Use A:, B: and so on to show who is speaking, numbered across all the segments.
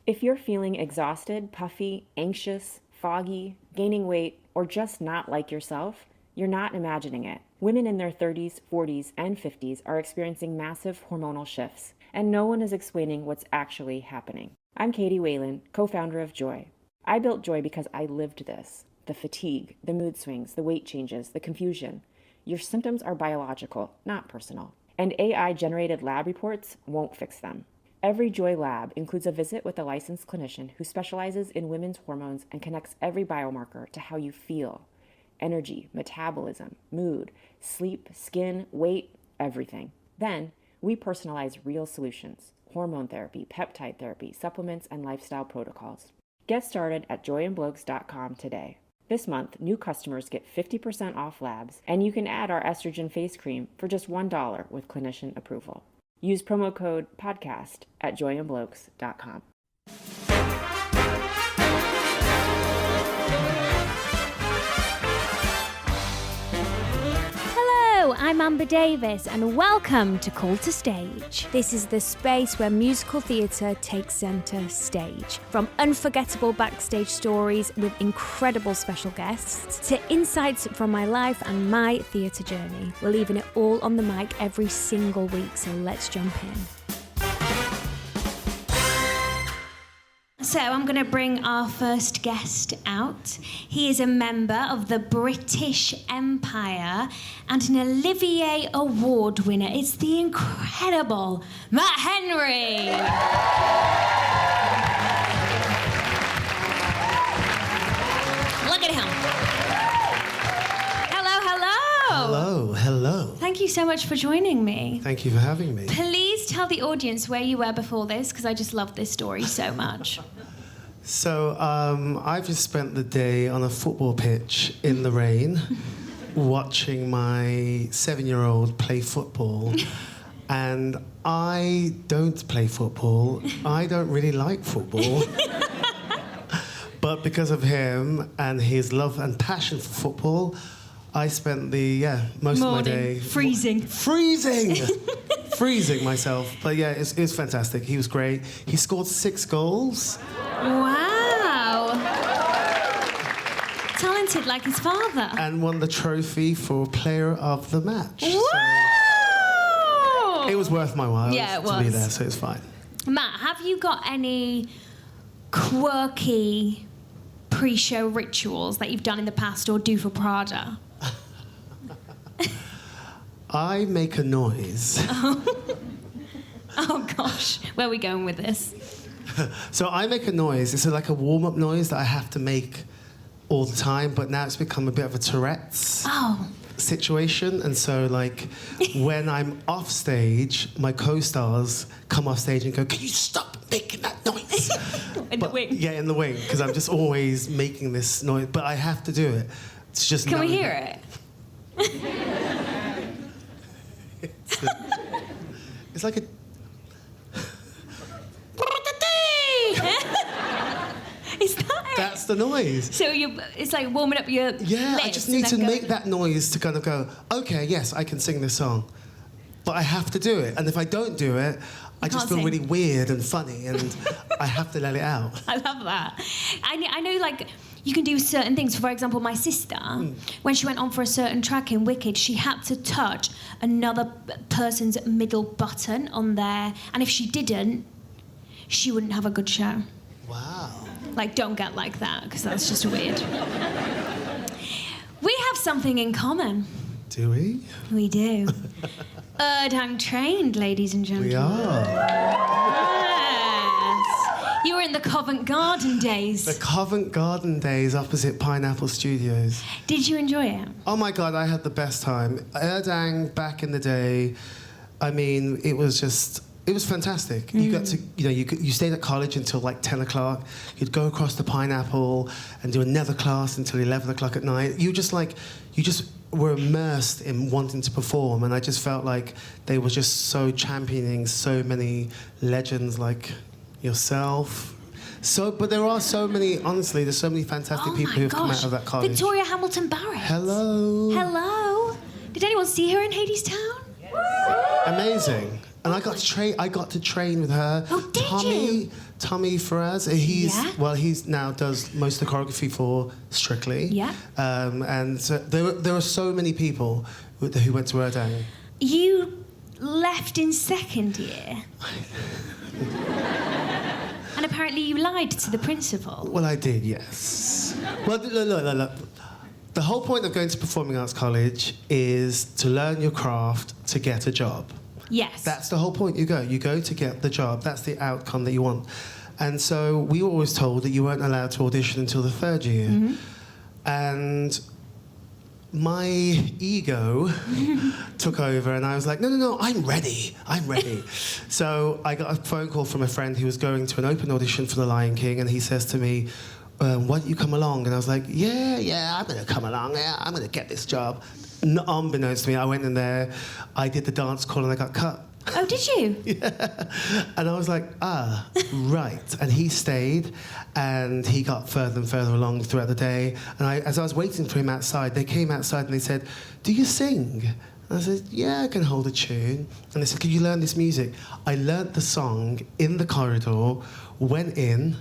A: If you're feeling exhausted, puffy, anxious, foggy, gaining weight, or just not like yourself, you're not imagining it. Women in their 30s, 40s, and 50s are experiencing massive hormonal shifts, and no one is explaining what's actually happening. I'm Katie Whalen, co-founder of Joy. I built Joy because I lived this. The fatigue, the mood swings, the weight changes, the confusion. Your symptoms are biological, not personal. And AI-generated lab reports won't fix them. Every Joy lab includes a visit with a licensed clinician who specializes in women's hormones and connects every biomarker to how you feel. Energy, metabolism, mood, sleep, skin, weight, everything. Then, we personalize real solutions: hormone therapy, peptide therapy, supplements, and lifestyle protocols. Get started at joyandblokes.com today. This month, new customers get 50% off labs, and you can add our estrogen face cream for just $1 with clinician approval. Use promo code PODCAST at joyandblokes.com.
B: Hello, I'm Amber Davies, and welcome to Call to Stage. This is the space where musical theatre takes centre stage. From unforgettable backstage stories with incredible special guests to insights from my life and my theatre journey. We're leaving it all on the mic every single week, so let's jump in. So I'm going to bring our first guest out. He is a member of the British Empire and an Olivier Award winner. It's the incredible Matt Henry. Look at him.
C: Hello, hello.
B: Thank you so much for joining me.
C: Thank you for having me.
B: Please tell the audience where you were before this, because I just love this story so much.
C: So, I've just spent the day on a football pitch in the rain, watching my 7-year-old play football. And I don't play football. I don't really like football. But because of him and his love and passion for football, I spent most of my day...
B: Freezing
C: myself. But yeah, it was fantastic. He was great. He scored 6 goals.
B: Wow. Talented like his father.
C: And won the trophy for player of the match.
B: Wow!
C: So it was worth my while
B: to
C: be there, so it's fine.
B: Matt, have you got any quirky pre-show rituals that you've done in the past or do for Prada?
C: I make a noise.
B: Oh gosh, where are we going with this?
C: So I make a noise. It's like a warm-up noise that I have to make all the time, but now it's become a bit of a Tourette's situation. And so, like, when I'm off stage, my co-stars come off stage and go, "Can you stop making that noise?"
B: The wing.
C: Yeah, in the wing, because I'm just always making this noise. But I have to do it. It's just.
B: Can we hear it?
C: It's like a...
B: Is that it?
C: That's the noise.
B: So it's like warming up your lips.
C: I just need to make that noise to kind of go, okay, yes, I can sing this song. But I have to do it. And if I don't do it, I just feel really weird and funny, and I have to let it out.
B: I love that. I know, like, you can do certain things. For example, my sister, when she went on for a certain track in Wicked, she had to touch another person's middle button on there. And if she didn't, she wouldn't have a good show.
C: Wow.
B: Like, don't get like that, because that's just weird. We have something in common.
C: Do we?
B: We do. Urdang trained, ladies and gentlemen.
C: We are.
B: Yes. You were in the Covent Garden days.
C: The Covent Garden days opposite Pineapple Studios.
B: Did you enjoy it?
C: Oh my God, I had the best time. Urdang, back in the day, I mean, it was fantastic. You got to, you stayed at college until like 10 o'clock. You'd go across the Pineapple and do another class until 11 o'clock at night. You just were immersed in wanting to perform, and I just felt like they were just so championing so many legends like yourself. But there are so many, honestly, there's so many fantastic people who have come out of that college.
B: Victoria Hamilton-Barrett.
C: Hello.
B: Did anyone see her in Hadestown?
C: Amazing. And I got to train with her.
B: Oh, did you?
C: Tommy Faraz. He's now does most of the choreography for Strictly.
B: Yeah.
C: And so there are so many people who went to Urdang.
B: You left in second year. And apparently you lied to the principal.
C: Well, I did, yes. Well, look. The whole point of going to performing arts college is to learn your craft to get a job.
B: Yes.
C: That's the whole point. You go to get the job. That's the outcome that you want. And so we were always told that you weren't allowed to audition until the third year. Mm-hmm. And my ego took over, and I was like, no, I'm ready. So I got a phone call from a friend who was going to an open audition for The Lion King, and he says to me, why don't you come along? And I was like, yeah, I'm going to come along. Yeah, I'm going to get this job. Unbeknownst to me, I went in there, I did the dance call, and I got cut.
B: Oh, did you?
C: Yeah. And I was like, right. And he stayed, and he got further and further along throughout the day. And as I was waiting for him outside, they came outside and they said, do you sing? And I said, yeah, I can hold a tune. And they said, can you learn this music? I learnt the song in the corridor, went in,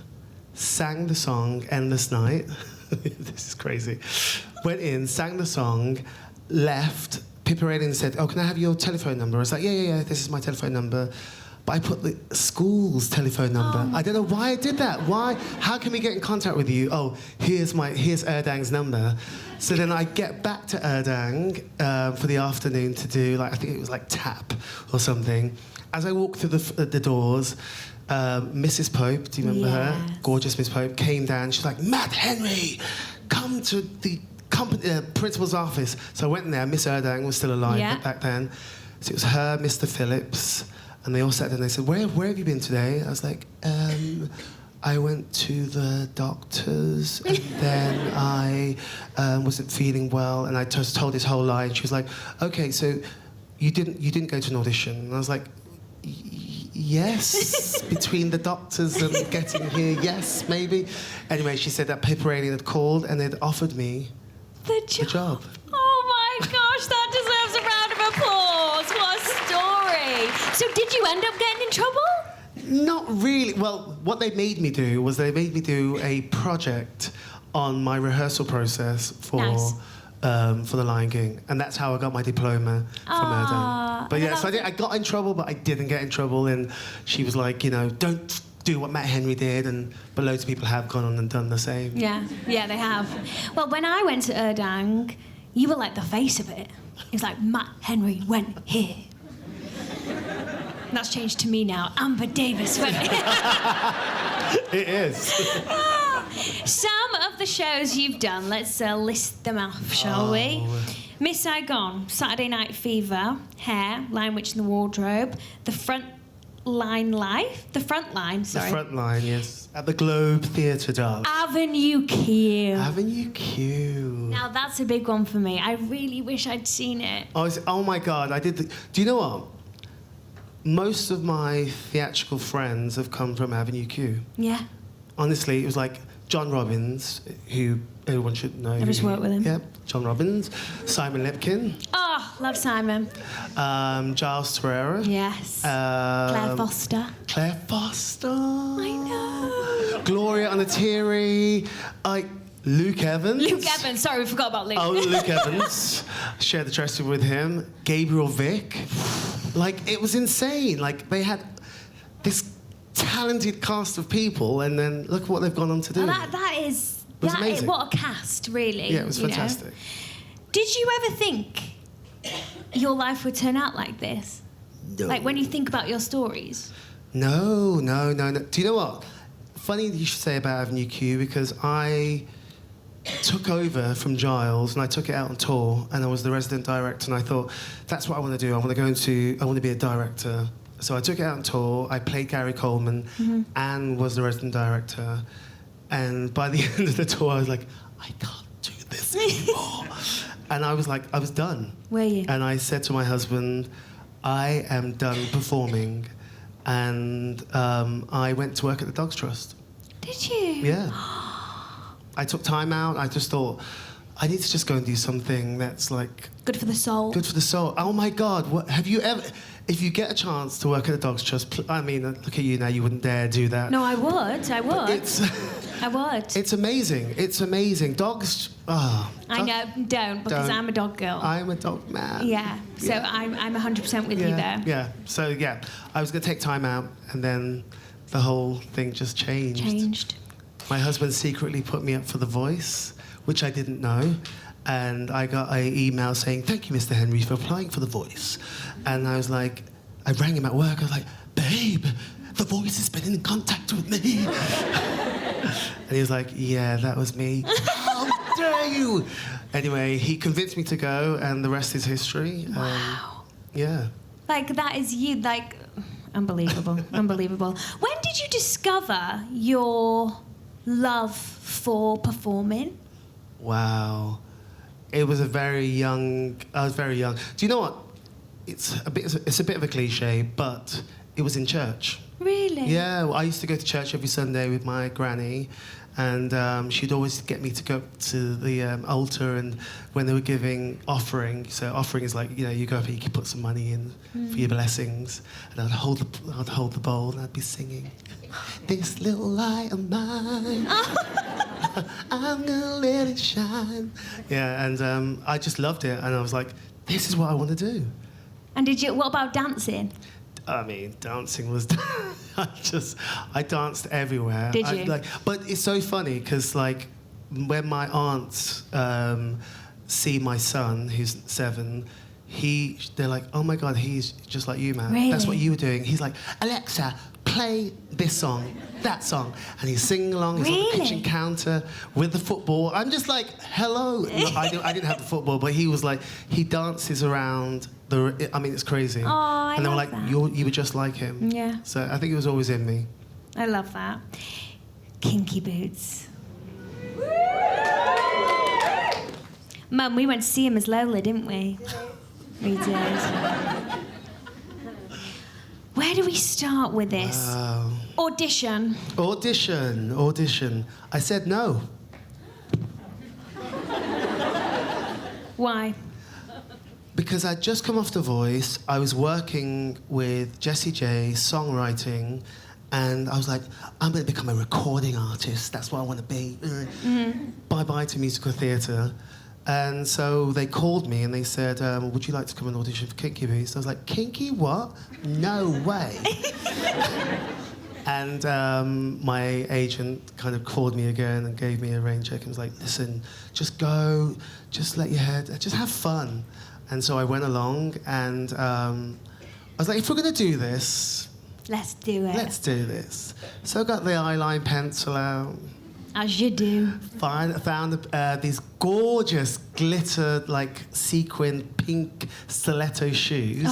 C: sang the song, Endless Night. This is crazy. Went in, sang the song, left. Pippa Redding said, can I have your telephone number? I was like, yeah, this is my telephone number. But I put the school's telephone number. I don't know why I did that. Why? How can we get in contact with you? Here's Urdang's number. So then I get back to Urdang for the afternoon to do, I think it was tap or something. As I walked through the doors, Mrs. Pope, do you remember her? Gorgeous Miss Pope, came down. She's like, Matt Henry, come to the principal's office. So I went in there. Miss Urdang was still alive back then. So it was her, Mr. Phillips, and they all sat there and they said, where have you been today? I was like, I went to the doctor's, and then I wasn't feeling well, and I just told this whole lie. And she was like, okay, so you didn't go to an audition? And I was like, yes, between the doctors and getting here, yes, maybe. Anyway, she said that Pippa Redding had called and they'd offered me the job.
B: Oh my gosh, that deserves a round of applause. What a story. So did you end up getting in trouble?
C: Not really. Well, what they made me do was they made me do a project on my rehearsal process for The Lion King, and that's how I got my diploma from Urdang. But yeah, so I got in trouble, but I didn't get in trouble, and she was like, don't do what Matt Henry did, but loads of people have gone on and done the same.
B: Yeah, they have. Well, when I went to Urdang, you were like the face of it. It was like, Matt Henry went here. That's changed to me now. Amber Davies went here.
C: It is.
B: Some of the shows you've done, let's list them off, shall we? Miss Saigon, Saturday Night Fever, Hair, Lion Witch in the Wardrobe, The Front Line, yes. At the Globe Theatre Dove. Avenue Q. Now that's a big one for me. I really wish I'd seen it.
C: Oh my God, I did. Do you know what? Most of my theatrical friends have come from Avenue Q.
B: Yeah.
C: Honestly, it was like John Robbins, who everyone should know.
B: I've just worked with him.
C: Yep, John Robbins. Simon Lipkin.
B: Oh, love Simon.
C: Giles Terrera.
B: Yes. Claire Foster. I know.
C: Gloria Onatiri. Luke Evans.
B: Sorry, we forgot about Luke.
C: Oh, Luke Evans. Shared the dressing with him. Gabriel Vick. It was insane. They had this talented cast of people, and then look what they've gone on to do.
B: Well, that is amazing. What a cast, really.
C: Yeah, it was fantastic.
B: Did you ever think your life would turn out like this?
C: No.
B: When you think about your stories?
C: No. Do you know what? Funny you should say about Avenue Q, because I took over from Giles and I took it out on tour, and I was the resident director, and I thought, that's what I want to do. I want to be a director. So I took it out on tour. I played Gary Coleman and was the resident director. And by the end of the tour, I was like, I can't do this anymore. And I was done.
B: Were you?
C: And I said to my husband, I am done performing. And I went to work at the Dogs Trust.
B: Did you?
C: Yeah. I took time out. I just thought, I need to just go and do something that's like
B: Good for the soul.
C: good for the soul. Oh my God! What have you ever? If you get a chance to work at a Dog's Trust, I mean, look at you now. You wouldn't dare do that.
B: No, I would. I would. I would.
C: It's amazing. It's amazing. Dogs. Oh,
B: I know. Don't, because I'm a dog girl.
C: I'm a dog man.
B: Yeah. So I'm 100% with you there.
C: Yeah. So yeah, I was gonna take time out, and then the whole thing just changed. My husband secretly put me up for The Voice, which I didn't know. And I got an email saying, "Thank you, Mr. Henry, for applying for The Voice." And I was like, I rang him at work. I was like, "Babe, The Voice has been in contact with me." And he was like, "Yeah, that was me." How dare you? Anyway, he convinced me to go, and the rest is history.
B: Wow.
C: Yeah.
B: Like, that is you. Like, unbelievable. Unbelievable. When did you discover your love for performing?
C: Wow. It was I was very young. Do you know what? It's a bit of a cliche, but it was in church.
B: Really?
C: Yeah, well, I used to go to church every Sunday with my granny, and she'd always get me to go to the altar, and when they were giving offering, so offering is like, you go up and you can put some money in for your blessings, and I'd hold the bowl and I'd be singing, "This little light of mine, I'm gonna let it shine." Yeah, and I just loved it, and I was like, this is what I want to do.
B: And what about dancing?
C: I mean, dancing was... I danced everywhere.
B: Did you?
C: But it's so funny, because, like, when my aunts see my son, who's 7, they're like, "Oh, my God, he's just like you, man.
B: Really?
C: That's what you were doing." He's like, "Alexa, play this song, that song." And he's singing along. He's on the kitchen counter with the football. I'm just like, hello. No, I didn't have the football, but he was like, he dances around... I mean, it's crazy.
B: Oh,
C: and they were like,
B: that.
C: you were just like him.
B: Yeah.
C: So I think it was always in me.
B: I love that. Kinky Boots. Mum, we went to see him as Lola, didn't we? We did. Where do we start with this?
C: Wow.
B: Audition.
C: I said no.
B: Why?
C: Because I'd just come off The Voice. I was working with Jessie J, songwriting, and I was like, I'm going to become a recording artist. That's what I want to be. Bye-bye to musical theatre. And so they called me and they said, "Would you like to come and audition for Kinky Boots?" I was like, "Kinky what? No way." And my agent kind of called me again and gave me a rain check and was like, "Listen, just go, just let your head, just have fun." And so I went along, and I was like, if we're going to do this...
B: Let's do it.
C: Let's do this. So I got the eyeline pencil out.
B: As you do.
C: Found these gorgeous glitter, like, sequin pink stiletto shoes.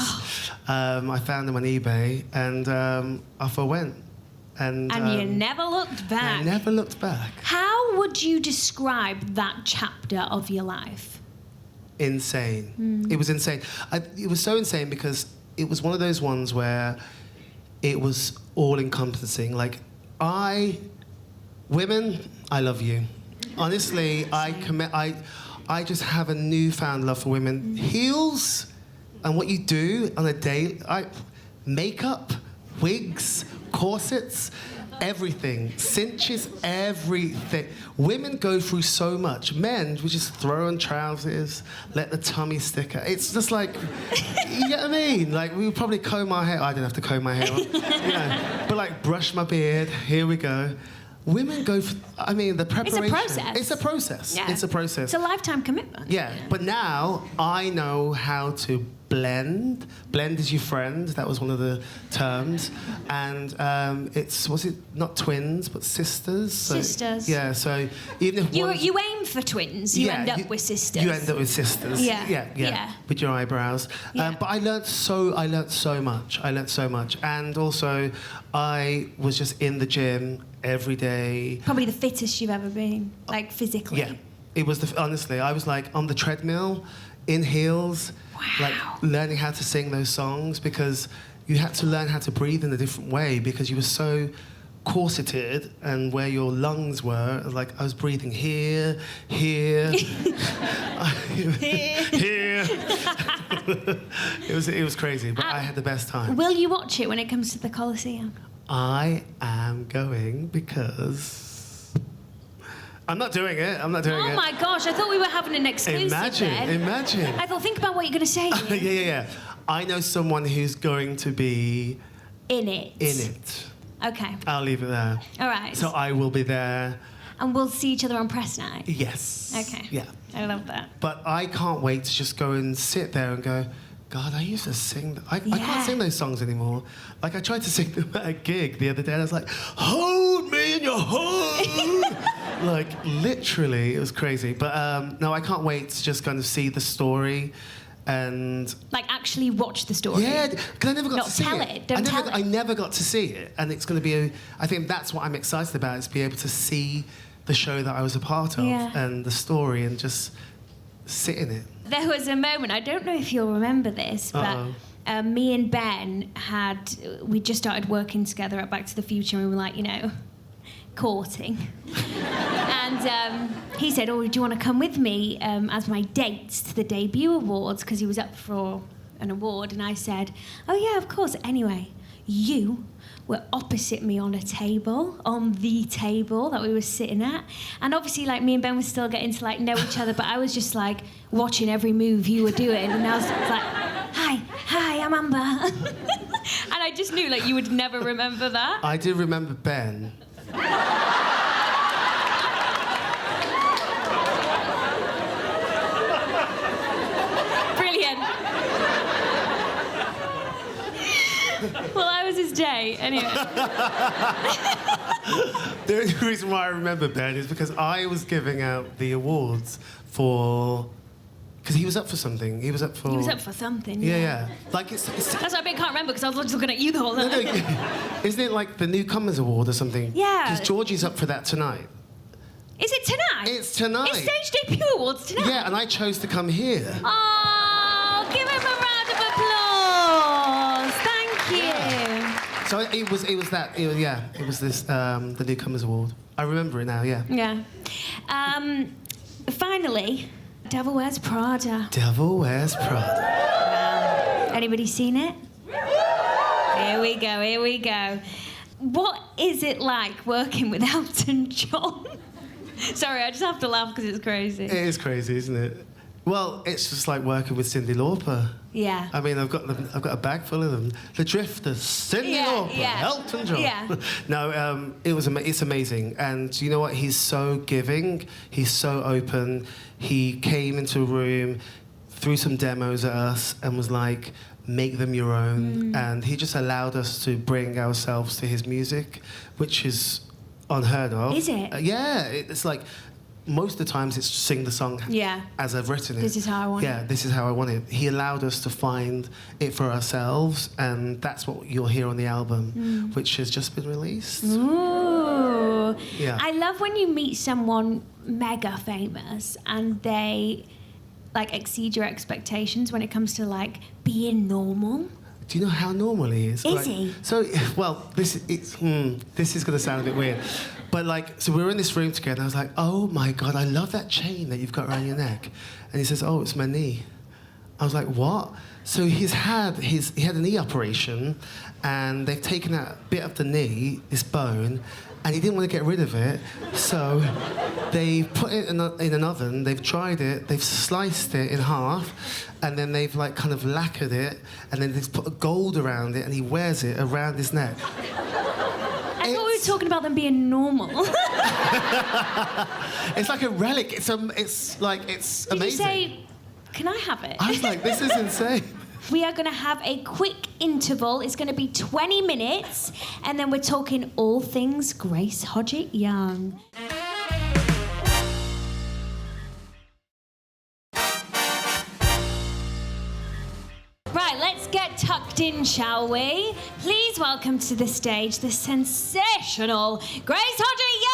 C: I found them on eBay, and off I went. And
B: you never looked back.
C: I never looked back.
B: How would you describe that chapter of your life?
C: Insane. It was insane. It was so insane because it was one of those ones where it was all-encompassing. Like, women, I love you. Honestly, I just have a newfound love for women. Heels and what you do on a day, makeup, wigs, corsets, everything, cinches, everything. Women go through so much. Men, we just throw on trousers, let the tummy stick out. It's just like, you get what I mean? Like, we would probably comb our hair. I didn't have to comb my hair, but like brush my beard. Here we go. Women go for, the preparation.
B: It's a process.
C: It's a process.
B: Yeah.
C: It's a process.
B: It's a lifetime commitment.
C: Yeah, but now I know how to blend. Blend is your friend. That was one of the terms. And was it not twins, but sisters?
B: Sisters.
C: Yeah, so even if
B: you aim for twins, you end up with sisters.
C: You end up with sisters.
B: Yeah.
C: With your eyebrows.
B: Yeah.
C: But I learnt so much. And also, I was just in the gym every day.
B: Probably the fittest you've ever been, like physically.
C: Yeah. It was honestly, I was like on the treadmill, in heels, like learning how to sing those songs, because you had to learn how to breathe in a different way because you were so corseted and where your lungs were. Like I was breathing here, here, here. It was crazy, but I had the best time.
B: Will you watch it when it comes to the Coliseum?
C: I am going because I'm not doing it. I'm not doing it.
B: Oh my gosh, I thought we were having an exclusive then.
C: Imagine.
B: I thought, think about what you're going to say.
C: Yeah. I know someone who's going to be
B: In it. Okay.
C: I'll leave it there.
B: All right.
C: So I will be there.
B: And we'll see each other on press night?
C: Yes.
B: Okay.
C: Yeah.
B: I love that.
C: But I can't wait to just go and sit there and go, God, I used to sing. I can't sing those songs anymore. Like, I tried to sing them at a gig the other day, and I was like, hold me in your hold. Like, literally, it was crazy. But no, I can't wait to just kind of see the story and...
B: Like, actually watch the story?
C: Yeah, because I never got to see it.
B: Not tell it. Don't tell it.
C: I never got to see it. And it's going to be, I think that's what I'm excited about, is be able to see the show that I was a part of and the story and just sit in it.
B: There was a moment, I don't know if you'll remember this, but me and Ben we just started working together at Back to the Future, and we were like, courting. And he said, do you want to come with me as my date to the debut awards? Because he was up for an award. And I said, oh yeah, of course. Anyway, you were opposite me on the table that we were sitting at. And obviously, like, me and Ben were still getting to, like, know each other, but I was just, like, watching every move you were doing. And I was like, hi, I'm Amber. And I just knew, like, you would never remember that.
C: I do remember Ben.
B: Brilliant. Well, I was his date, anyway.
C: The only reason why I remember Ben is because I was giving out the awards for... Because he was up for something. He was up for
B: something,
C: yeah. Like, it's
B: that's why I can't remember, because I was just looking at you the whole time.
C: Isn't it like the Newcomers Award or something?
B: Yeah.
C: Because Georgie's up for that tonight.
B: Is it tonight?
C: It's tonight.
B: It's Stage Debut Awards tonight?
C: Yeah, and I chose to come here.
B: Oh, give him a round of applause. Thank you.
C: Yeah. So it was this, the Newcomers Award. I remember it now, yeah.
B: Yeah. Finally, Devil Wears Prada.
C: Devil Wears Prada.
B: Anybody seen it? Here we go. What is it like working with Elton John? Sorry, I just have to laugh because it's crazy.
C: It is crazy, isn't it? Well, it's just like working with Cyndi Lauper.
B: Yeah.
C: I mean, I've got a bag full of them. The Drifters, Cyndi Lauper, Elton John.
B: Yeah.
C: No, it's amazing. And you know what? He's so giving. He's so open. He came into a room, threw some demos at us, and was like, make them your own. And he just allowed us to bring ourselves to his music, which is unheard of.
B: Is it?
C: Yeah. It's like... Most of the times it's sing the song as I've written it.
B: This is how I want it.
C: Yeah, this is how I want it. He allowed us to find it for ourselves, and that's what you'll hear on the album, which has just been released.
B: Ooh.
C: Yeah.
B: I love when you meet someone mega famous and they, like, exceed your expectations when it comes to, like, being normal.
C: Do you know how normal he is?
B: Is he?
C: So, well, this is going to sound a bit weird. But, like, so we were in this room together, and I was like, oh, my God, I love that chain that you've got around your neck. And he says, oh, it's my knee. I was like, what? So he had a knee operation, and they've taken out a bit of the knee, this bone, and he didn't want to get rid of it. So they put it in an oven, they've dried it, they've sliced it in half, and then they've, like, kind of lacquered it, and then they've put a gold around it, and he wears it around his neck.
B: I thought we were talking about them being normal.
C: It's like a relic. It's amazing.
B: Did you say, can I have it?
C: I was like, this is insane.
B: We are going to have a quick interval. It's going to be 20 minutes, and then we're talking all things Grace Hodgett-Young. Right, let's get tucked in, shall we? Please welcome to the stage the sensational Grace Hodgett-Young!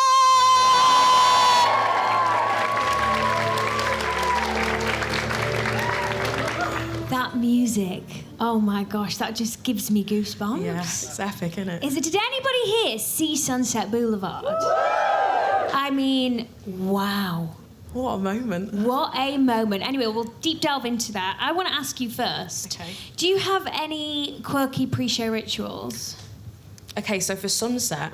B: That music Oh my gosh, that just gives me goosebumps.
D: Yeah, it's epic, isn't it?
B: Did anybody here see Sunset Boulevard? I mean, wow.
D: What a moment.
B: What a moment. Anyway, we'll deep delve into that. I want to ask you first.
D: Okay.
B: Do you have any quirky pre-show rituals?
D: Okay, so for Sunset,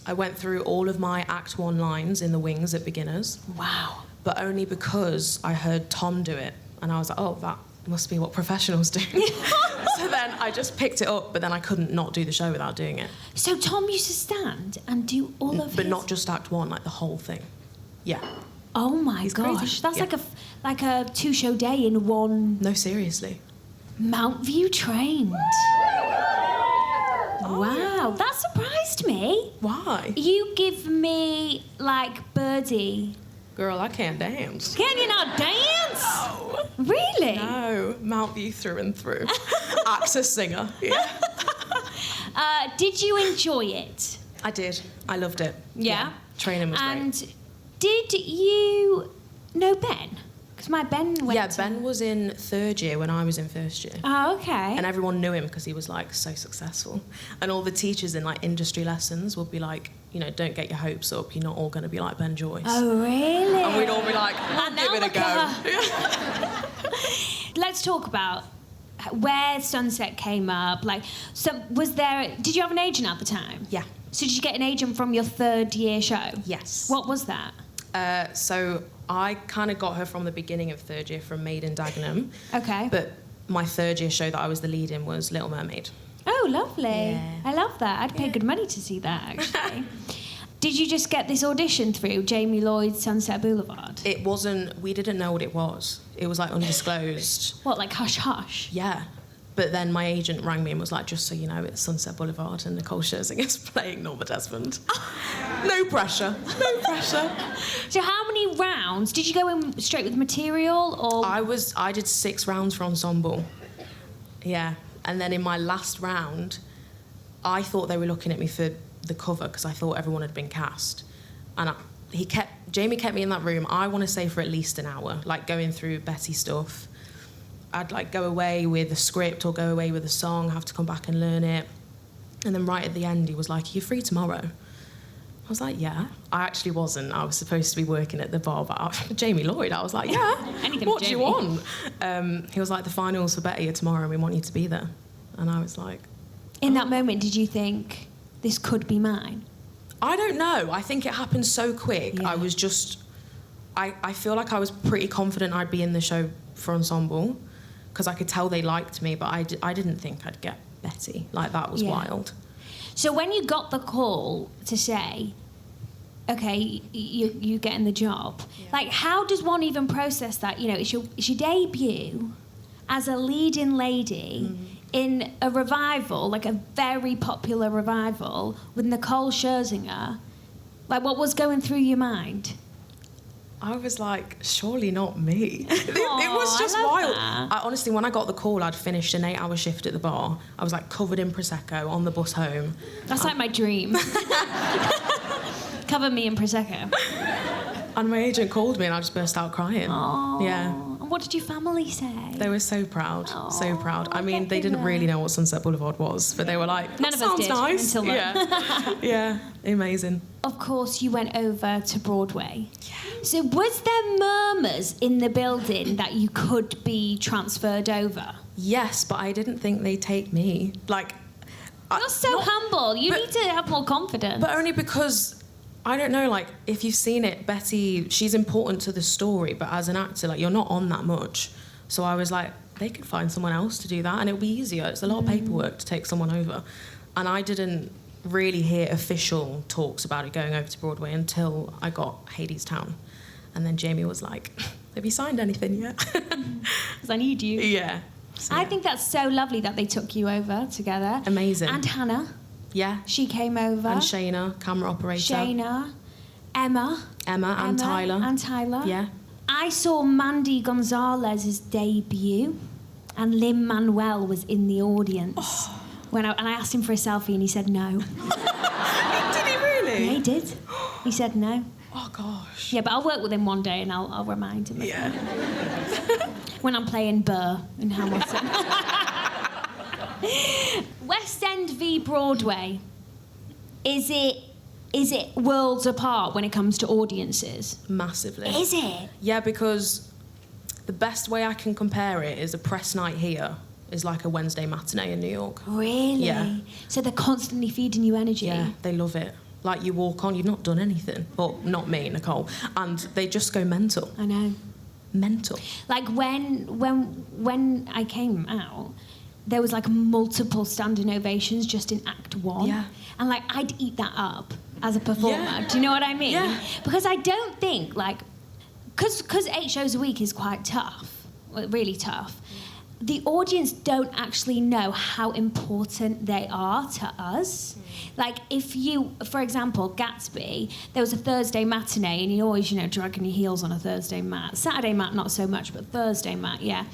D: I went through all of my Act 1 lines in the wings at beginners.
B: Wow.
D: But only because I heard Tom do it. And I was like, oh, that must be what professionals do. So then I just picked it up, but then I couldn't not do the show without doing it.
B: So Tom used to stand and do all of
D: But
B: his...
D: not just Act 1, like the whole thing. Yeah.
B: Oh my gosh.
D: crazy.
B: That's
D: Yeah.
B: like a 2-show day in one...
D: No, seriously.
B: Mount View trained. Wow, that surprised me.
D: Why?
B: You give me, like, Birdie.
D: Girl, I can't dance.
B: Can you not dance?
D: No.
B: Really?
D: No, Mount View through and through. Actor, singer. Yeah.
B: Did you enjoy it?
D: I did. I loved it.
B: Yeah?
D: Training was great.
B: And did you know Ben? Because my Ben went
D: Yeah,
B: to...
D: Ben was in 3rd year when I was in 1st year.
B: Oh, okay.
D: And everyone knew him because he was, like, so successful. And all the teachers in, like, industry lessons would be like, you know, don't get your hopes up. You're not all going to be like Ben Joyce.
B: Oh, really?
D: And we'd all be like,
B: And
D: give
B: now
D: it a
B: look at
D: go.
B: Let's talk about where Sunset came up. Like, so was there... Did you have an agent at the time?
D: Yeah.
B: So did you get an agent from your 3rd year show?
D: Yes.
B: What was that?
D: So I kind of got her from the beginning of 3rd year from Maid in Dagenham.
B: Okay.
D: But my 3rd year show that I was the lead in was Little Mermaid.
B: Oh, lovely.
D: Yeah.
B: I love that. I'd pay good money to see that, actually. Did you just get this audition through Jamie Lloyd's Sunset Boulevard?
D: It wasn't... We didn't know what it was. It was, like, undisclosed.
B: What, like Hush Hush?
D: Yeah. But then my agent rang me and was like, just so you know, it's Sunset Boulevard and Nicole Scherzinger's playing Norma Desmond. No pressure. No pressure.
B: So how many rounds? Did you go in straight with material, or...?
D: I did 6 rounds for ensemble. Yeah. And then in my last round, I thought they were looking at me for the cover because I thought everyone had been cast. And Jamie kept me in that room, I want to say, for at least an hour, like going through Betty stuff. I'd like go away with a script or go away with a song, have to come back and learn it. And then right at the end, he was like, "Are you free tomorrow?" I was like, yeah. I actually wasn't. I was supposed to be working at the bar, but Jamie Lloyd, I was like, yeah, what do you want? He was like, the finals for Betty are tomorrow and we want you to be there. And I was like...
B: In that moment, did you think, this could be mine?
D: I don't know. I think it happened so quick.
B: Yeah.
D: I was just... I feel like I was pretty confident I'd be in the show for ensemble because I could tell they liked me, but I didn't think I'd get Betty. Like, that was wild.
B: So when you got the call to say, okay, you're getting the job, like, how does one even process that? You know, it's your debut as a leading lady in a revival, like a very popular revival with Nicole Scherzinger. Like, what was going through your mind?
D: I was like, surely not me. It was just wild. I honestly, when I got the call, I'd finished an 8-hour shift at the bar. I was like covered in Prosecco on the bus home.
B: That's like my dream. Cover me in Prosecco.
D: And my agent called me and I just burst out crying.
B: Aww.
D: Yeah.
B: And what did your family say?
D: They were so proud, so proud. I mean,
B: I
D: they didn't really know what Sunset Boulevard was, but they were like,
B: None of us did
D: nice.
B: until then.
D: Yeah, amazing.
B: Of course, you went over to Broadway. Yeah. So was there murmurs in the building that you could be transferred over?
D: Yes, but I didn't think they'd take me. Like,
B: You're so humble. You need to have more confidence.
D: But only because, I don't know, like, if you've seen it, Betty, she's important to the story, but as an actor, like, you're not on that much. So I was like, they could find someone else to do that, and it'll be easier. It's a lot of paperwork to take someone over. And I didn't really hear official talks about it going over to Broadway until I got Hadestown. And then Jamie was like, have you signed anything yet?
B: Because I need you.
D: Yeah. So,
B: I think that's so lovely that they took you over together.
D: Amazing.
B: And Hannah.
D: Yeah.
B: She came over.
D: And Shayna, camera operator.
B: Shayna. Emma
D: and Taila.
B: And Taila.
D: Yeah.
B: I saw Mandy Gonzalez's debut, and Lin-Manuel was in the audience.
D: Oh.
B: And I asked him for a selfie, and he said no.
D: Did he really?
B: Yeah, he did. He said no.
D: Oh, gosh.
B: Yeah, but I'll work with him one day, and I'll remind him.
D: Yeah.
B: When I'm playing Burr in Hamilton. West End v Broadway. Is it worlds apart when it comes to audiences?
D: Massively.
B: Is it?
D: Yeah, because the best way I can compare it is a press night here is like a Wednesday matinee in New York.
B: Really?
D: Yeah.
B: So they're constantly feeding you energy?
D: Yeah, they love it. Like, you walk on, you've not done anything. Well, not me, Nicole. And they just go mental.
B: I know.
D: Mental.
B: Like, when I came out, there was, like, multiple standing ovations just in Act 1.
D: Yeah.
B: And, like, I'd eat that up as a performer.
D: Yeah.
B: Do you know what I mean?
D: Yeah.
B: Because I don't think, like... Because 8 shows a week is quite tough, really tough, the audience don't actually know how important they are to us. Like, if you, for example, Gatsby, there was a Thursday matinee, and you're always, dragging your heels on a Thursday mat. Saturday mat, not so much, but Thursday mat, yeah.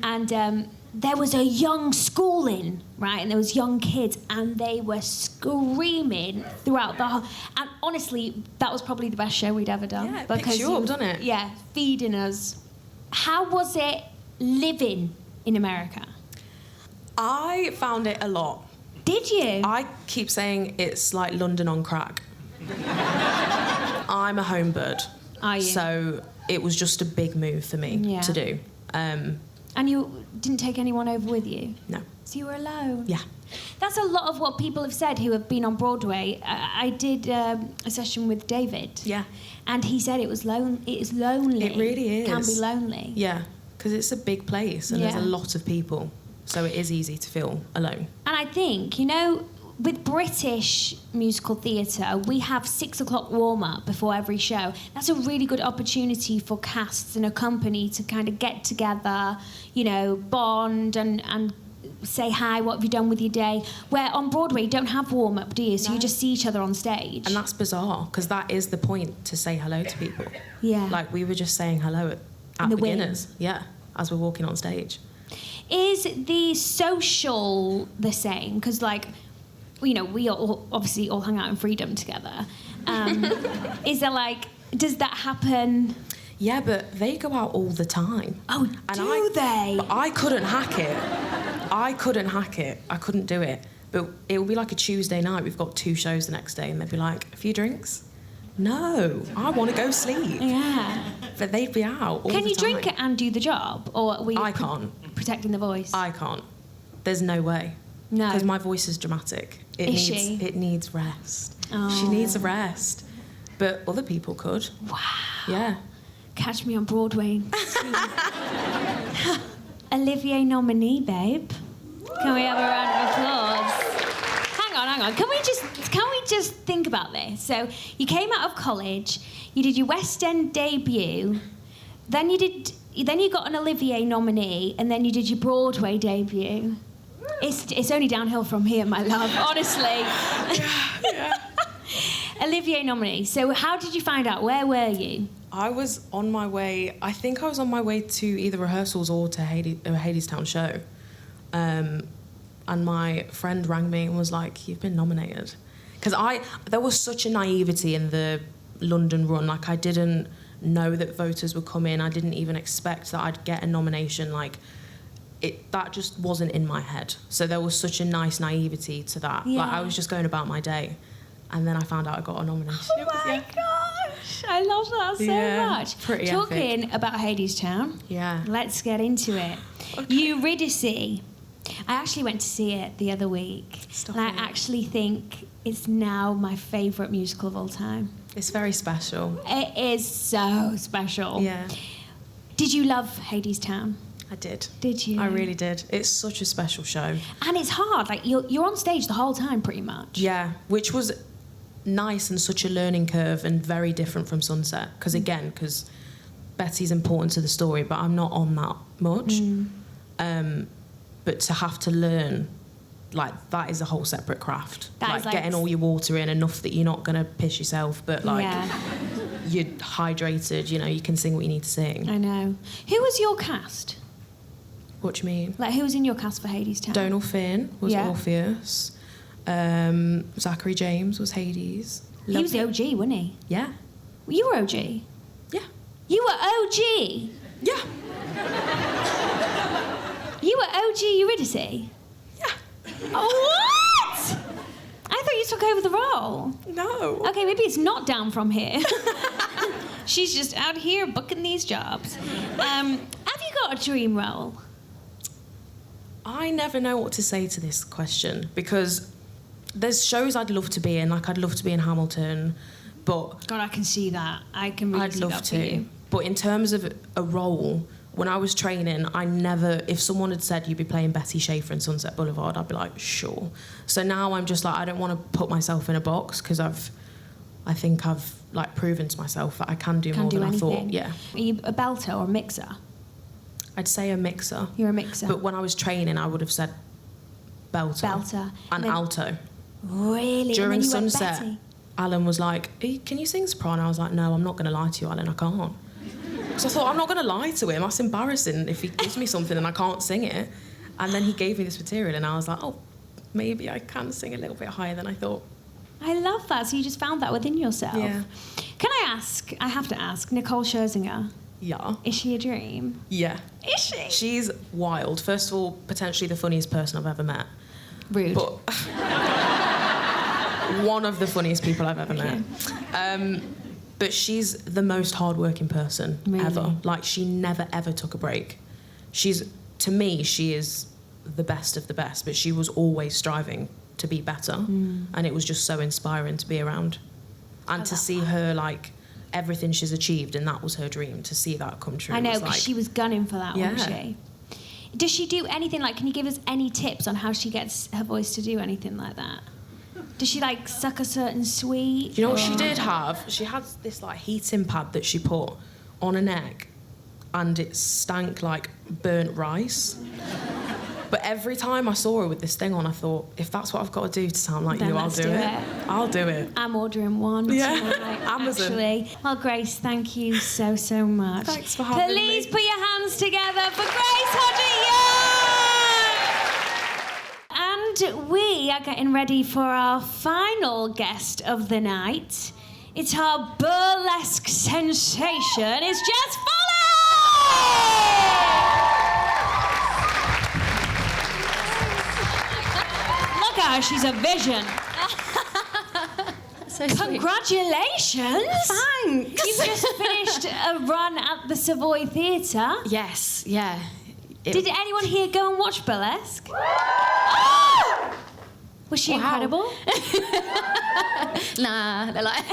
B: And there was a young schooling, right? And there was young kids, and they were screaming throughout the whole... And honestly, that was probably the best show we'd ever done.
D: Yeah, it picks you up, doesn't it?
B: Yeah, feeding us. How was it living in America?
D: I found it a lot.
B: Did you?
D: I keep saying it's like London on crack. I'm a home bird.
B: Are you?
D: So it was just a big move for me to do.
B: And you didn't take anyone over with you?
D: No.
B: So you were alone?
D: Yeah.
B: That's a lot of what people have said who have been on Broadway. I did a session with David.
D: Yeah.
B: And he said it was lonely. It
D: really is.
B: Can be lonely.
D: Yeah, because it's a big place and there's a lot of people. So it is easy to feel alone.
B: And I think, with British musical theatre, we have 6 o'clock warm-up before every show. That's a really good opportunity for casts and a company to kind of get together, bond and say hi, what have you done with your day? Where on Broadway, you don't have warm-up, do you? So you just see each other on stage.
D: And that's bizarre, because that is the point, to say hello to people.
B: Yeah.
D: Like, we were just saying hello at beginners. Wing. Yeah, as we're walking on stage.
B: Is the social the same? Because, we all obviously all hang out in Freedom together. Is there, does that happen?
D: Yeah, but they go out all the time.
B: Oh, do they?
D: But I couldn't hack it. I couldn't do it. But it would be like a Tuesday night. We've got 2 shows the next day, and they'd be like, a few drinks? No, I want to go sleep.
B: Yeah.
D: But they'd be out all the time.
B: Can you drink it and do the job? Or are we
D: I can't.
B: Protecting the voice?
D: I can't. There's no way.
B: No.
D: Because my voice is dramatic. It needs rest.
B: Oh.
D: She needs a rest. But other people could.
B: Wow.
D: Yeah.
B: Catch me on Broadway. Olivier nominee, babe. Can we have a round of applause? Hang on. Can we just think about this? So you came out of college, you did your West End debut, then you got an Olivier nominee, and then you did your Broadway debut. It's only downhill from here, my love, honestly.
D: Yeah.
B: Olivier nominee. So how did you find out? Where were you?
D: I was on my way... I think I was on my way to either rehearsals or to Hadestown show. And my friend rang me and was like, you've been nominated. Because there was such a naivety in the London run. Like, I didn't know that voters would come in. I didn't even expect that I'd get a nomination. That just wasn't in my head. So there was such a nice naivety to that.
B: Yeah.
D: I was just going about my day. And then I found out I got a nomination.
B: Oh my gosh, I love that so much.
D: Pretty
B: Talking
D: epic.
B: about Hadestown.
D: Yeah.
B: Let's get into it.
D: Okay.
B: Eurydice. I actually went to see it the other week.
D: Stop
B: and
D: it.
B: I actually think it's now my favourite musical of all time.
D: It's very special.
B: It is so special.
D: Yeah.
B: Did you love Hadestown?
D: I did.
B: Did you?
D: I really did. It's such a special show.
B: And it's hard. You're on stage the whole time, pretty much.
D: Yeah, which was nice and such a learning curve and very different from Sunset. Because Betty's important to the story, but I'm not on that much. But to have to learn, that is a whole separate craft.
B: That is
D: getting all your water in enough that you're not going to piss yourself, but you're hydrated, you can sing what you need to sing.
B: I know. Who was your cast?
D: What do you mean?
B: Who was in your cast for Hadestown?
D: Donal Finn was Orpheus. Zachary James was Hades.
B: He was the OG, wasn't he?
D: Yeah.
B: You were OG?
D: Yeah.
B: You were OG?
D: Yeah.
B: You were OG Eurydice?
D: Yeah.
B: What? I thought you took over the role.
D: No.
B: Okay, maybe it's not down from here. She's just out here booking these jobs. Have you got a dream role?
D: I never know what to say to this question because there's shows I'd love to be in, like I'd love to be in Hamilton, but...
B: God, I can see that. I can really see that for you.
D: But in terms of a role, when I was training, I never... If someone had said you'd be playing Betty Schaefer in Sunset Boulevard, I'd be like, sure. So now I'm just like, I don't want to put myself in a box because I think I've like proven to myself that I can do more than anything. I thought. Yeah.
B: Are you a belter or a mixer?
D: I'd say a mixer.
B: You're a mixer.
D: But when I was training, I would have said belter.
B: Belter.
D: And alto.
B: Really?
D: During
B: and then you
D: Sunset,
B: went Betty?
D: Alan was like, can you sing soprano? I was like, no, I'm not going to lie to you, Alan, I can't. So I thought, I'm not going to lie to him. That's embarrassing if he gives me something and I can't sing it. And then he gave me this material and I was like, oh, maybe I can sing a little bit higher than I thought.
B: I love that. So you just found that within yourself.
D: Yeah.
B: Can I ask, I have to ask, Nicole Scherzinger,
D: Yeah.
B: is she a dream?
D: Yeah.
B: Is she?
D: She's wild. First of all, potentially the funniest person I've ever met.
B: Rude.
D: But one of the funniest people I've ever met. But she's the most hardworking person ever. Like, she never, ever took a break. To me, she is the best of the best, but she was always striving to be better. And it was just so inspiring to be around. And to see her, like, everything she's achieved, and that was her dream, to see that come true.
B: I know, because she was gunning for that, wasn't she? Does she do anything, like, can you give us any tips on how she gets her voice to do anything like that? Does she, like, suck a certain sweet?
D: You know what she did have? She had this, like, heating pad that she put on her neck, and it stank like burnt rice. But every time I saw her with this thing on, I thought, if that's what I've got to do to sound like
B: Then
D: you, I'll
B: let's
D: do
B: do
D: it.
B: it.
D: I'll do it.
B: I'm ordering one.
D: Yeah.
B: Tonight,
D: Amazon.
B: Actually. Well, Grace, thank you so, so much.
D: Thanks for having me.
B: Please put your hands together for Grace Hodgett-Young! And we are getting ready for our final guest of the night. It's our burlesque sensation. It's Jess Folley! Look at her, she's a vision.
E: So sweet.
B: Congratulations!
E: Thanks.
B: You've just finished a run at the Savoy Theatre.
E: Yes, yeah.
B: Did anyone here go and watch Burlesque? Oh! Was she incredible?
E: Nah, they're like...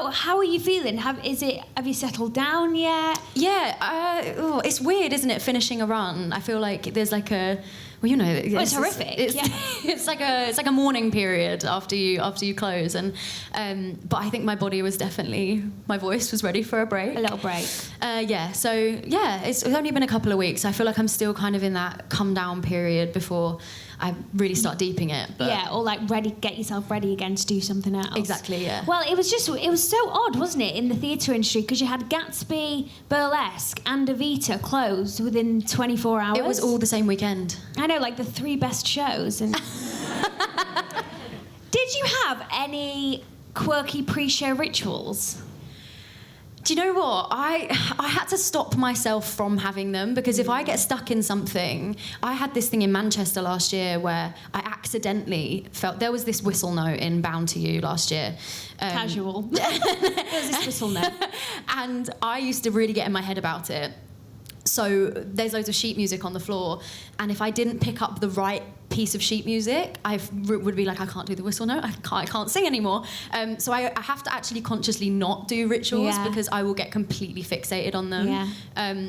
B: How are you feeling? Have you settled down yet?
E: Yeah, it's weird, isn't it, finishing a run? I feel like there's like a... Well, you know,
B: it's horrific.
E: It's like a mourning period after you close, and but I think my body was definitely, my voice was ready for a break.
B: A little break.
E: Yeah. So yeah, it's only been a couple of weeks. I feel like I'm still kind of in that come down period before I really start deeping it. But
B: yeah, or like get yourself ready again to do something else.
E: Exactly. Yeah.
B: Well, it was so odd, wasn't it, in the theatre industry, because you had Gatsby, Burlesque, and Evita closed within 24 hours.
E: It was all the same weekend.
B: I know, like the 3 best shows. And did you have any quirky pre-show rituals?
E: Do you know what? I had to stop myself from having them, because if I get stuck in something... I had this thing in Manchester last year where I accidentally felt... There was this whistle note in Bound to You last year.
B: Casual. There was this whistle note.
E: And I used to really get in my head about it. So there's loads of sheet music on the floor, and if I didn't pick up the right piece of sheet music, I would be like, I can't do the whistle note, I can't sing anymore. So I have to actually consciously not do rituals, because I will get completely fixated on them.
B: Yeah.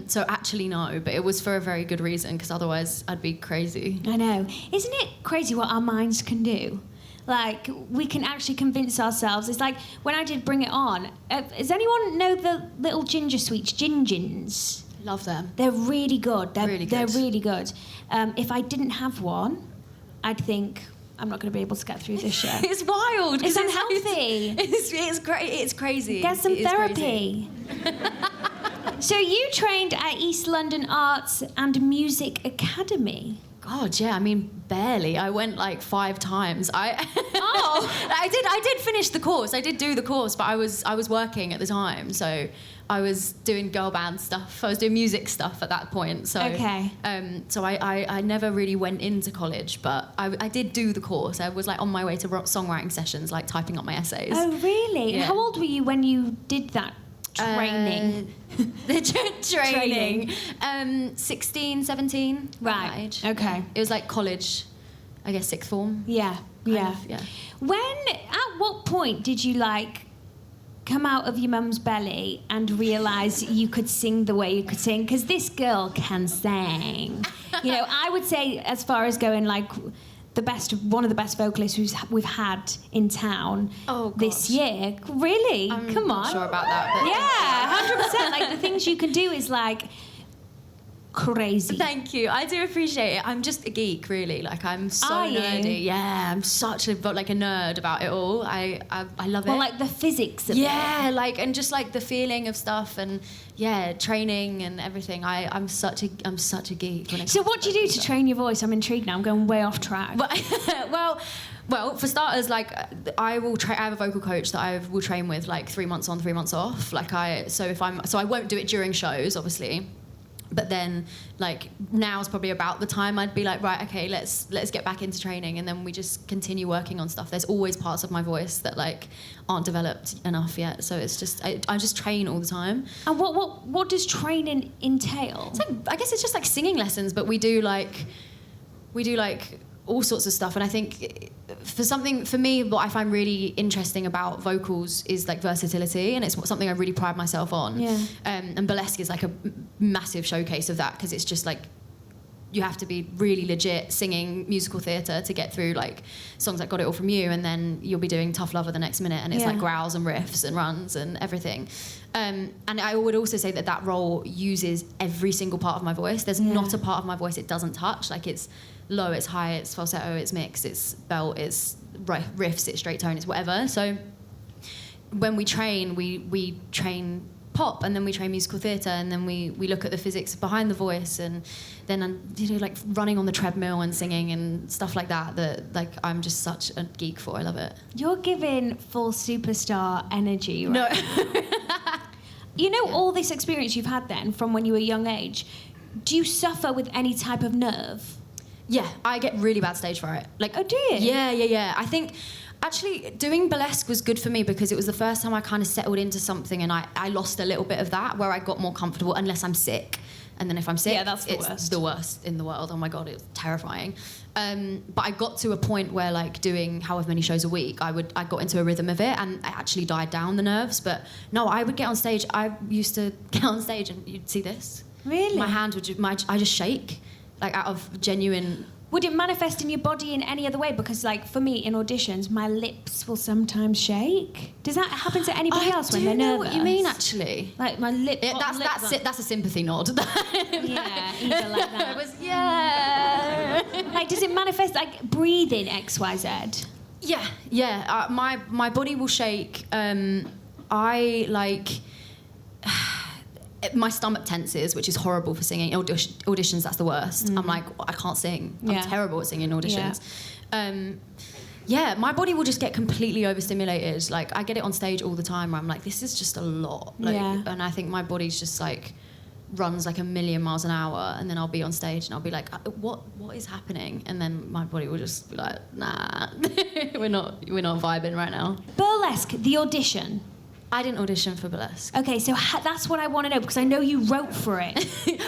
E: So actually no, but it was for a very good reason, because otherwise I'd be crazy.
B: I know. Isn't it crazy what our minds can do? Like, we can actually convince ourselves. It's like, when I did Bring It On, does anyone know the little ginger sweets, Gingins?
E: Love them.
B: They're really good. They're
E: really good.
B: They're really good. If I didn't have one, I'd think, I'm not going to be able to get through this show.
E: It's wild.
B: It's unhealthy.
E: It's great. It's crazy.
B: Get some therapy. So you trained at East London Arts and Music Academy.
E: God, yeah, I mean, barely. I went like 5 times. I did finish the course. I did do the course, but I was working at the time, so I was doing girl band stuff. I was doing music stuff at that point. So
B: okay.
E: So I never really went into college, but I did do the course. I was like on my way to songwriting sessions, like typing up my essays.
B: Oh, really?
E: Yeah.
B: How old were you when you did that training?
E: The training. 16, 17.
B: Right.
E: That age.
B: Okay.
E: It was like college, I guess, sixth form.
B: Yeah.
E: Kind of, yeah.
B: At what point did you like come out of your mum's belly and realise you could sing the way you could sing? Because this girl can sing. You know, I would say, as far as going like one of the best vocalists we've had in town this year. Really? Come on.
E: I'm not sure about that. But
B: Yeah, 100%. Like the things you can do is like crazy.
E: Thank you. I do appreciate it. I'm just a geek, really. Like I'm so nerdy. Yeah, I'm such a nerd about it all. I love it.
B: Well, like the physics of it.
E: Yeah, like and just like the feeling of stuff and training and everything. I'm such a geek.
B: So what do you do to train your voice? I'm intrigued now. I'm going way off track.
E: Well, for starters, like I have a vocal coach that I will train with like 3 months on, 3 months off. So I won't do it during shows, obviously. But then, like, now's probably about the time I'd be like, right, okay, let's get back into training, and then we just continue working on stuff. There's always parts of my voice that like aren't developed enough yet, so it's just I just train all the time.
B: And what does training entail?
E: It's like, I guess it's just like singing lessons, but we do like all sorts of stuff. And I think for me, what I find really interesting about vocals is like versatility, and it's something I really pride myself on.
B: Yeah.
E: And Burlesque is like a massive showcase of that, because it's just like you have to be really legit singing musical theatre to get through like songs like Got It All From You, and then you'll be doing Tough Lover the next minute, and it's like growls and riffs and runs and everything. And I would also say that role uses every single part of my voice. There's not a part of my voice it doesn't touch. Like it's low, it's high, it's falsetto, it's mix, it's belt, it's riffs, it's straight tone, it's whatever. So when we train, we train pop, and then we train musical theatre, and then we look at the physics behind the voice, and then like running on the treadmill and singing and stuff like that like I'm just such a geek for. I love it.
B: You're giving full superstar energy, right?
E: No.
B: You know, all this experience you've had then from when you were a young age, do you suffer with any type of nerve?
E: Yeah, I get really bad stage fright. Like,
B: oh, do you?
E: Yeah. I think actually doing Burlesque was good for me, because it was the first time I kind of settled into something, and I lost a little bit of that, where I got more comfortable, unless I'm sick. And then if I'm sick, it's the worst in the world. Oh my God, it's terrifying. But I got to a point where, like, doing however many shows a week, I got into a rhythm of it, and I actually died down the nerves. But no, I would get on stage. I used to get on stage, and you'd see this.
B: Really?
E: My hand would I just shake, like out of genuine.
B: Would it manifest in your body in any other way? Because, like, for me, in auditions, my lips will sometimes shake. Does that happen to anybody else when they're nervous?
E: I do know what you mean, actually.
B: Like, my lip...
E: That's a sympathy nod.
B: Yeah, either like that.
E: Yeah.
B: Like, does it manifest, like, breathing XYZ?
E: Yeah. My body will shake. My stomach tenses, which is horrible for singing. Auditions, that's the worst. I'm like, I can't sing. I'm terrible at singing auditions. My body will just get completely overstimulated. Like, I get it on stage all the time where I'm like, this is just a lot. And I think my body's just like runs like a million miles an hour, and then I'll be on stage and I'll be like, what is happening? And then my body will just be like, nah, we're not vibing right now.
B: Burlesque, the audition.
E: I didn't audition for Burlesque.
B: Okay, so that's what I want to know, because I know you wrote for it.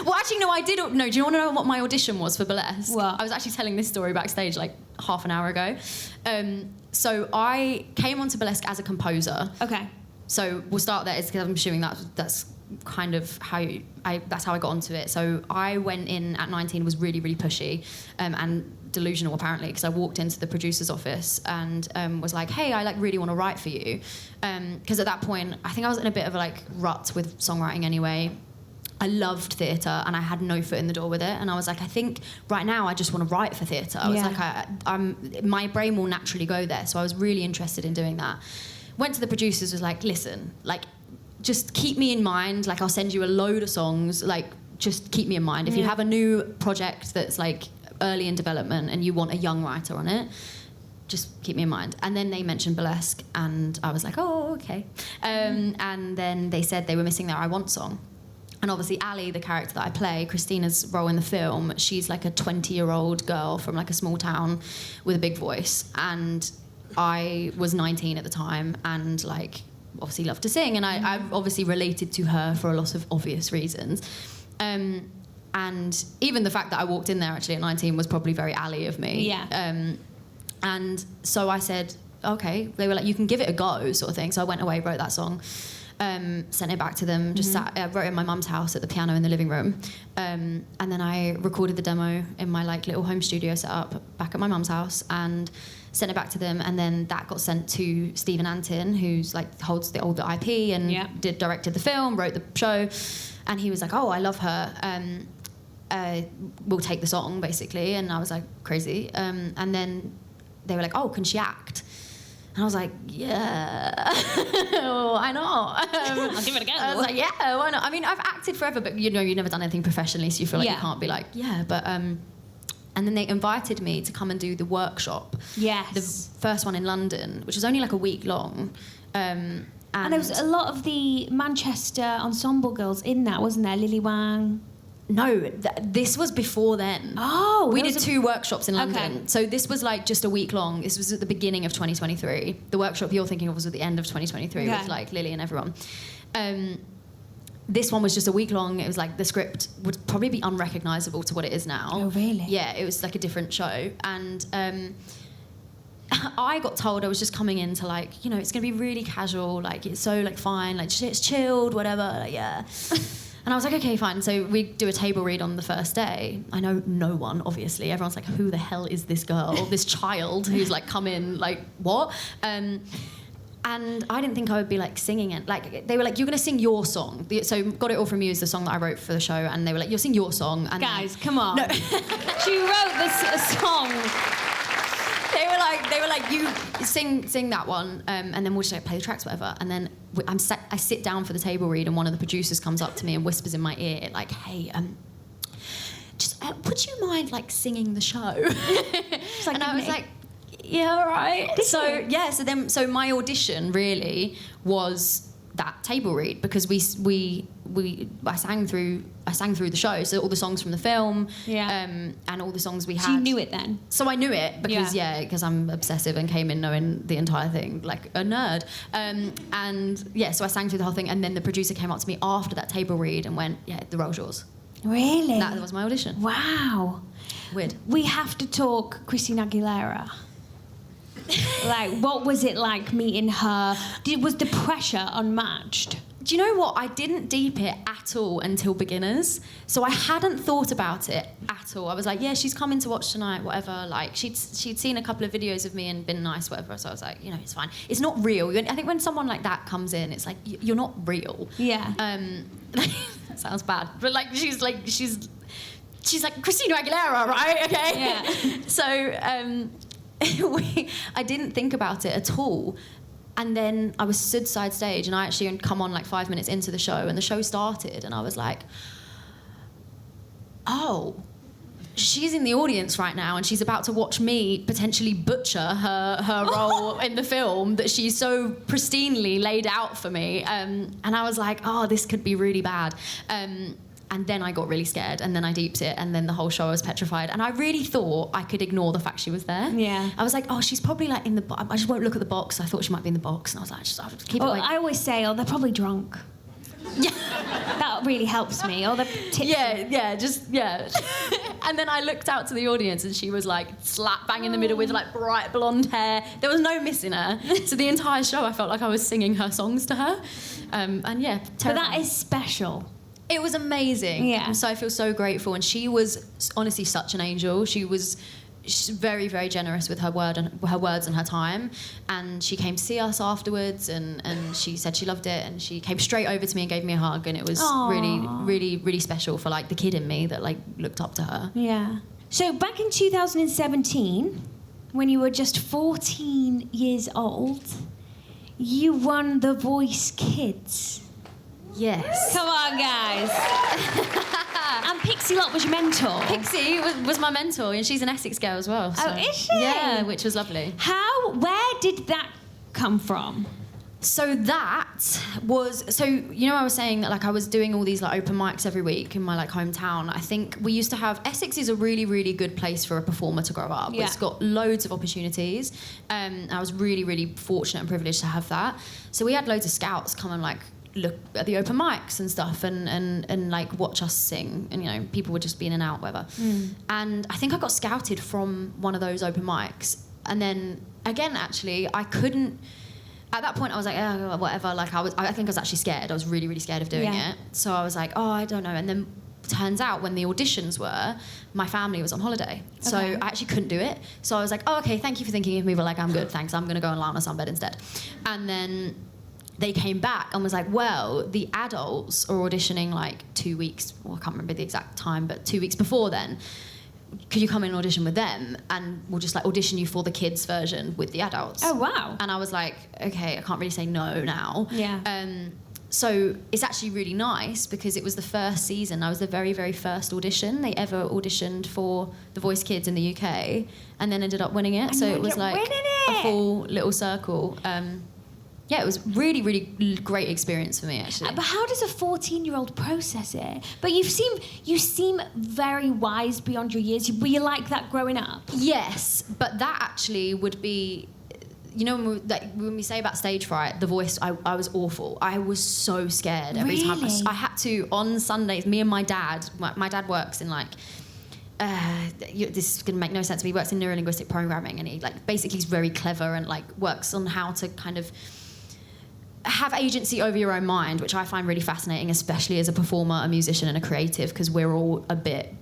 E: Well, actually, no, I did. No, do you want to know what my audition was for Burlesque?
B: What?
E: I was actually telling this story backstage like half an hour ago. So I came onto Burlesque as a composer.
B: Okay.
E: So we'll start there, because I'm assuming that's kind of how I got onto it. So I went in at 19, was really, really pushy, and delusional apparently, because I walked into the producer's office and was like, hey, I like really want to write for you, because at that point I think I was in a bit of a like rut with songwriting anyway. I loved theatre, and I had no foot in the door with it, and I was like, I think right now I just want to write for theatre. I was like, my brain will naturally go there, so I was really interested in doing that. Went to the producers, was like, listen, like, just keep me in mind, like, I'll send you a load of songs, like, just keep me in mind. If you have a new project that's like early in development and you want a young writer on it, just keep me in mind. And then they mentioned Burlesque, and I was like, oh, okay. And then they said they were missing their I Want song. And obviously Ali, the character that I play, Christina's role in the film, she's like a 20-year-old girl from like a small town with a big voice. And I was 19 at the time and like obviously loved to sing. And I obviously related to her for a lot of obvious reasons. And even the fact that I walked in there actually at 19 was probably very Ali of me.
B: Yeah.
E: And so I said, okay. They were like, you can give it a go, sort of thing. So I went away, wrote that song, sent it back to them, just wrote it in my mum's house at the piano in the living room. And then I recorded the demo in my like little home studio set up back at my mum's house and sent it back to them. And then that got sent to Stephen Antin, who's like holds the IP and directed the film, wrote the show. And he was like, oh, I love her. We'll take the song, basically. And I was like, crazy. And then they were like, oh, can she act? And I was like, yeah, why not?
B: I'll give it a go.
E: I was like, yeah, why not? I mean, I've acted forever, but you know, you've never done anything professionally, so you feel like you can't be like, yeah, but... And then they invited me to come and do the workshop.
B: Yes.
E: The first one in London, which was only like a week long.
B: And there was a lot of the Manchester ensemble girls in that, wasn't there? Lily Wang.
E: No, this was before then.
B: Oh.
E: We did 2 workshops in London.
B: Okay.
E: So this was like just a week long. This was at the beginning of 2023. The workshop you're thinking of was at the end of 2023 with like Lily and everyone. This one was just a week long. It was like the script would probably be unrecognisable to what it is now.
B: Oh, really?
E: Yeah, it was like a different show. And I got told I was just coming in to like, you know, it's going to be really casual. Like, it's so like fine. Like, it's chilled, whatever. Like, yeah. And I was like, okay, fine. So we do a table read on the first day. I know no one, obviously. Everyone's like, who the hell is this girl, this child who's like come in, like, what? And I didn't think I would be like singing it. Like, they were like, you're going to sing your song. So Got It All From You is the song that I wrote for the show. And they were like, you'll sing your song. And
B: guys, come on.
E: No.
B: She wrote this song.
E: They were like, you sing that one, and then we'll just like play the tracks, whatever. And then I sit down for the table read, and one of the producers comes up to me and whispers in my ear, like, hey, just would you mind like singing the show?
B: Like,
E: and I was like, yeah, all right. So my audition really was that table read, because I sang through the show, so all the songs from the film, and all the songs we had.
B: So you knew it then?
E: So I knew it because I'm obsessive and came in knowing the entire thing like a nerd. So I sang through the whole thing, and then the producer came up to me after that table read and went, yeah, the role's yours.
B: Really?
E: That was my audition.
B: Wow.
E: Weird.
B: We have to talk Christina Aguilera. Like, what was it like meeting her? Was the pressure unmatched?
E: Do you know what? I didn't deep it at all until Beginners. So I hadn't thought about it at all. I was like, yeah, she's coming to watch tonight, whatever. Like, she'd seen a couple of videos of me and been nice, whatever. So I was like, you know, it's fine. It's not real. I think when someone like that comes in, it's like, you're not real.
B: Yeah.
E: That sounds bad. But, like, she's like Christina Aguilera, right? Okay?
B: Yeah.
E: So, I didn't think about it at all. And then I was stood side stage, and I actually had come on like 5 minutes into the show, and the show started, and I was like, oh, she's in the audience right now, and she's about to watch me potentially butcher her role in the film that she's so pristinely laid out for me. And I was like, oh, this could be really bad. And then I got really scared, and then I deeped it, and then the whole show I was petrified. And I really thought I could ignore the fact she was there.
B: Yeah.
E: I was like, oh, she's probably like in the box. I just won't look at the box. I thought she might be in the box. And I was like, I'll just keep it like...
B: I always say, oh, they're probably drunk.
E: Yeah.
B: That really helps me. Or the tips.
E: Yeah. And then I looked out to the audience, and she was like slap bang in the middle with like bright blonde hair. There was no missing her. So the entire show, I felt like I was singing her songs to her. And yeah, terrifying.
B: But that is special.
E: It was amazing.
B: Yeah.
E: So I feel so grateful. And she was honestly such an angel. She's very, very generous with her words and her time. And she came to see us afterwards, and she said she loved it, and she came straight over to me and gave me a hug, and it was really, really, really special for like the kid in me that like looked up to her.
B: Yeah. So back in 2017, when you were just 14 years old, you won The Voice Kids.
E: Yes.
B: Come on, guys. And Pixie Lott was your mentor?
E: Pixie was my mentor, and she's an Essex girl as well. So.
B: Oh, is she?
E: Yeah, which was lovely.
B: Where did that come from?
E: So that was, I was saying that like I was doing all these like open mics every week in my like hometown. I think we used to have, Essex is a really, really good place for a performer to grow up.
B: Yeah.
E: It's got loads of opportunities. I was really, really fortunate and privileged to have that. So we had loads of scouts come and like look at the open mics and stuff and like watch us sing, and people would just be in and out, whatever. And I think I got scouted from one of those open mics, and then again actually I couldn't. At that point, I was like, oh, whatever. Like, I think I was actually scared. I was really, really scared of doing it. So I was like, oh, I don't know. And then turns out when the auditions were, my family was on holiday. So I actually couldn't do it. So I was like, oh, okay, thank you for thinking of me. But like, I'm good, thanks. I'm going to go and lie on a sunbed instead. And then they came back and was like, well, the adults are auditioning like 2 weeks, I can't remember the exact time, but 2 weeks before then. Could you come in and audition with them, and we'll just like audition you for the kids version with the adults?
B: Oh, wow.
E: And I was like, okay, I can't really say no now.
B: Yeah.
E: So it's actually really nice because it was the first season. I was the very, very first audition they ever auditioned for The Voice Kids in the UK, and then ended up winning it. So it was like a full little circle. Yeah, it was really, really great experience for me, actually.
B: But how does a 14-year-old process it? But you seem very wise beyond your years. Were you like that growing up?
E: Yes, but that actually would be... when we say about stage fright, The Voice, I was awful. I was so scared every time. I had to, on Sundays, me and my dad works in like... this is going to make no sense, but he works in neurolinguistic programming, and he like basically is very clever and like works on how to kind of have agency over your own mind, which I find really fascinating, especially as a performer, a musician, and a creative, because we're all a bit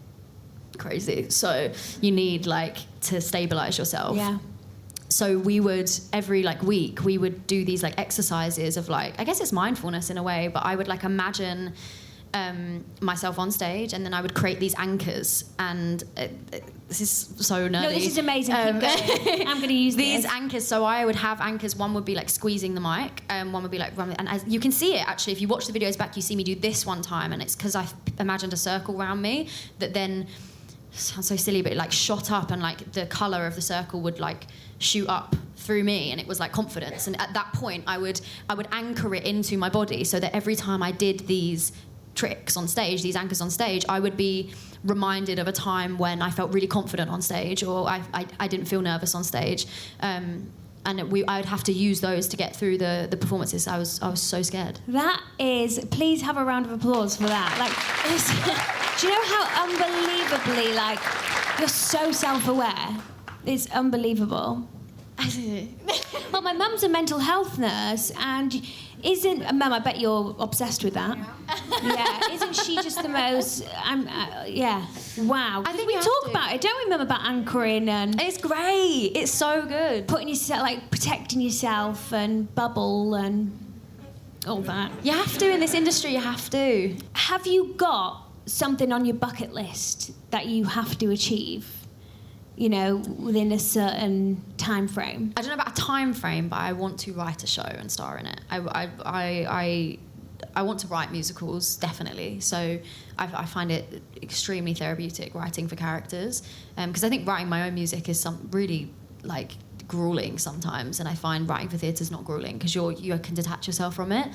E: crazy. So you need like to stabilize yourself.
B: Yeah.
E: So we would every like week we would do these like exercises of like, I guess it's mindfulness in a way, but I would like imagine myself on stage, and then I would create these anchors, and this is so nerdy.
B: No, this is amazing. Keep going. I'm going to use
E: these
B: this.
E: anchors. So I would have anchors. One would be like squeezing the mic, and one would be like running. And as you can see it actually, if you watch the videos back, you see me do this one time, and it's because I imagined a circle around me that then sounds so silly, but it like shot up, and like the color of the circle would like shoot up through me, and it was like confidence. And at that point, I would anchor it into my body, so that every time I did these tricks on stage, these anchors on stage, I would be reminded of a time when I felt really confident on stage, or I didn't feel nervous on stage, and I would have to use those to get through the performances. I was so scared.
B: That is, please have a round of applause for that. Like, do you know how unbelievably like you're so self-aware? It's unbelievable. Well, my mum's a mental health nurse, and Mum, I bet you're obsessed with that. Yeah, isn't she just the most? Yeah, wow.
E: I think
B: we talk about it, don't we, Mum, about anchoring and
E: it's great. It's so good.
B: putting yourself, like protecting yourself and bubble and all that.
E: You have to in this industry. You have to.
B: Have you got something on your bucket list that you have to achieve? Within a certain time frame.
E: I don't know about a time frame, but I want to write a show and star in it. I want to write musicals, definitely. So I find it extremely therapeutic writing for characters, because I think writing my own music is really like grueling sometimes, and I find writing for theatre is not grueling because you can detach yourself from it.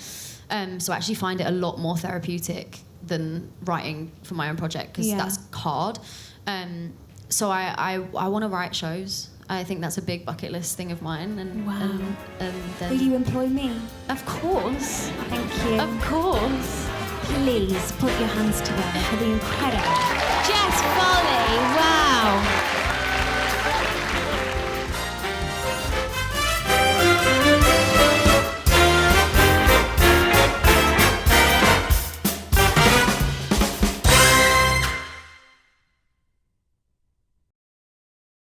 E: So I actually find it a lot more therapeutic than writing for my own project, because that's hard. So I want to write shows. I think that's a big bucket list thing of mine. And,
B: wow.
E: And then,
B: will you employ me?
E: Of course.
B: Thank you.
E: Of course.
B: Please put your hands together for the incredible Jess Folley. Wow.